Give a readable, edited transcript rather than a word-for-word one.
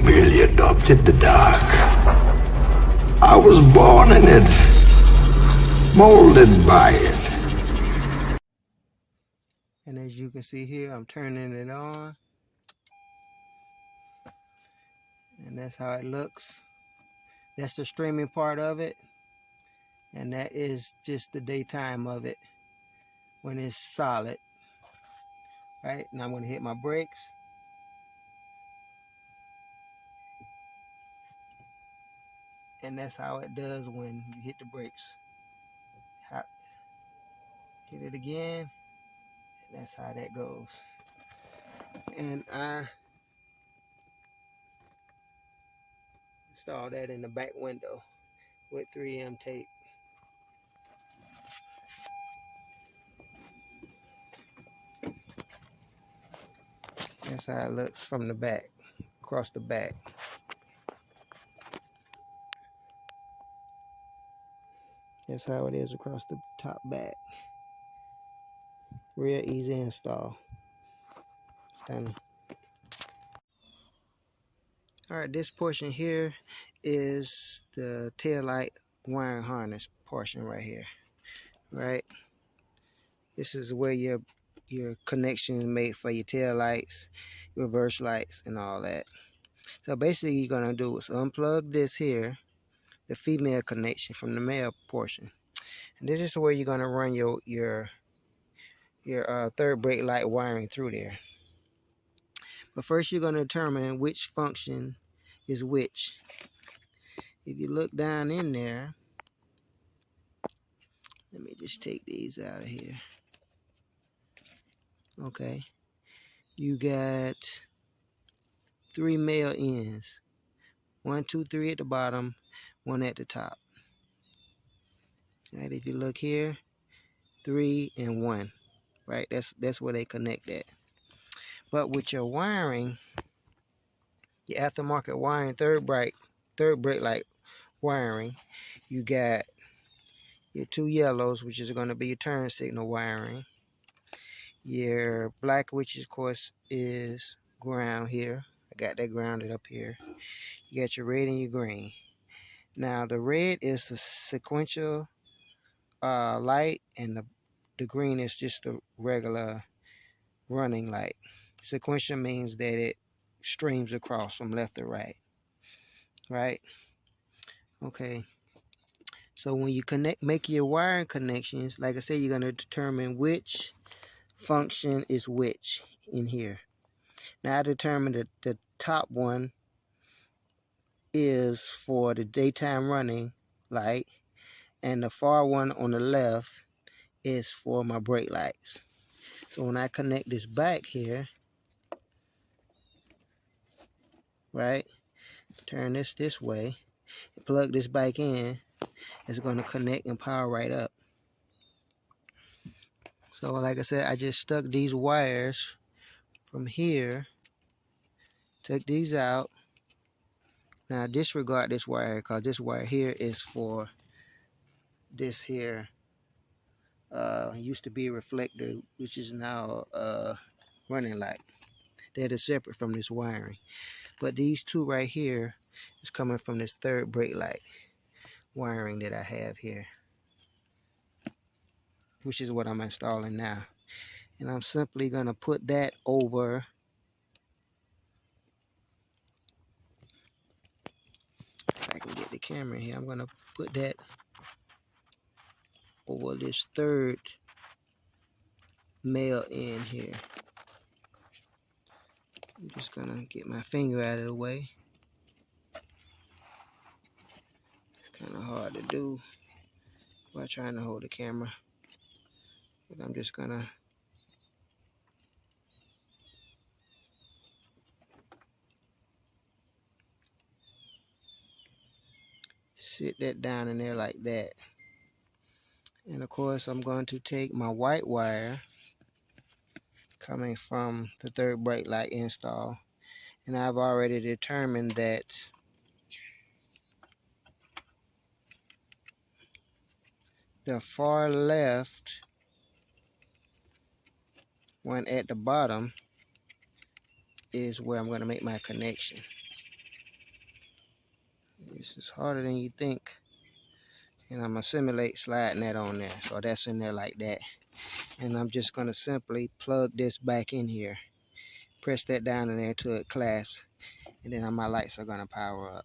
merely adopted the dark. I was born in it, molded by it. And as you can see here, I'm turning it on. And that's how it looks. That's the streaming part of it. And that is just the daytime of it when it's solid. Right, now I'm going to hit my brakes. And that's how it does when you hit the brakes. Hit it again. And that's how that goes. And I installed that in the back window with 3M tape. That's how it looks from the back, across the back. That's how it is across the top back. Real easy install. Stunning. Alright, this portion here is the taillight wiring harness portion right here. Right? This is where your connection is made for your tail lights, reverse lights, and all that. So basically you're gonna do is unplug this here, the female connection from the male portion. And this is where you're gonna run your third brake light wiring through there. But first you're gonna determine which function is which. If you look down in there, let me just take these out of here. Okay, you got 3 male ends. 1, 2, 3 at the bottom, 1 at the top. Right, if you look here, 3 and 1. Right, that's where they connect at. But with your wiring, your aftermarket wiring, third brake light wiring, you got your 2 yellows, which is going to be your turn signal wiring. Your black, which of course is ground here. I got that grounded up here. You got your red and your green. Now the red is the sequential light, and the green is just the regular running light. Sequential means that it streams across from left to right. Right? Okay. So when you make your wiring connections, like I said, you're going to determine which function is which in here. Now I determined that the top one is for the daytime running light, and the far one on the left is for my brake lights. So when I connect this back here, right, turn this way, plug this back in, it's going to connect and power right up. So like I said, I just stuck these wires from here, took these out. Now disregard this wire, because this wire here is for this here used to be a reflector, which is now running light. That is separate from this wiring. But these two right here is coming from this third brake light wiring that I have here, which is what I'm installing now. And I'm simply going to put that over if I can get the camera here. I'm going to put that over this third male end here. I'm just going to get my finger out of the way. It's kind of hard to do while trying to hold the camera. But I'm just going to sit that down in there like that. And of course I'm going to take my white wire coming from the third brake light install, and I've already determined that the far left one at the bottom is where I'm going to make my connection. This is harder than you think. And I'm going to simulate sliding that on there. So that's in there like that. And I'm just going to simply plug this back in here. Press that down in there until it clasps. And then my lights are going to power up.